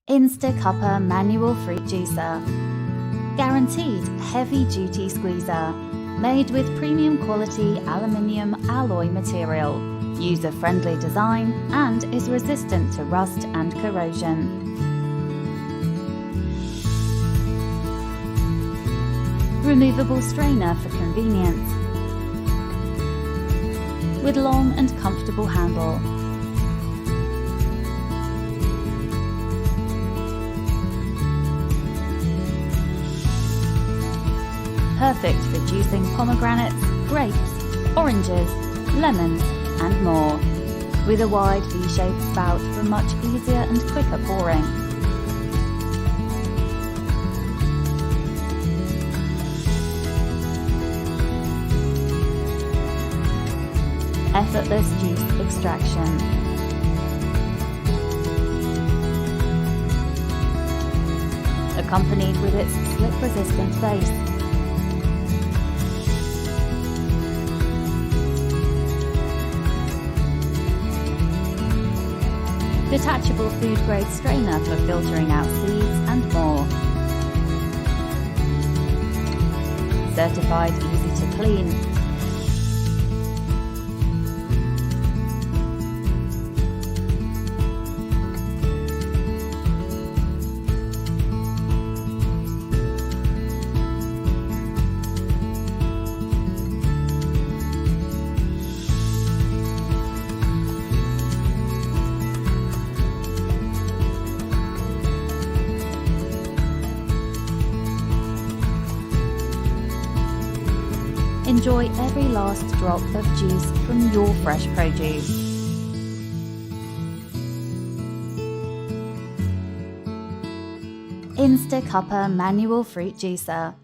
InstaCuppa manual fruit juicer. Guaranteed heavy-duty squeezer. Made with premium quality aluminium alloy material. User-friendly design and is resistant to rust and corrosion. Removable strainer for convenience. With long and comfortable handle. Perfect for juicing pomegranates, grapes, oranges, lemons and more. With a wide V-shaped spout for much easier and quicker pouring. Effortless juice extraction. Accompanied with its slip-resistant base. Detachable food-grade strainer for filtering out seeds and more. Certified easy to clean. Enjoy every last drop of juice from your fresh produce. InstaCuppa manual fruit juicer.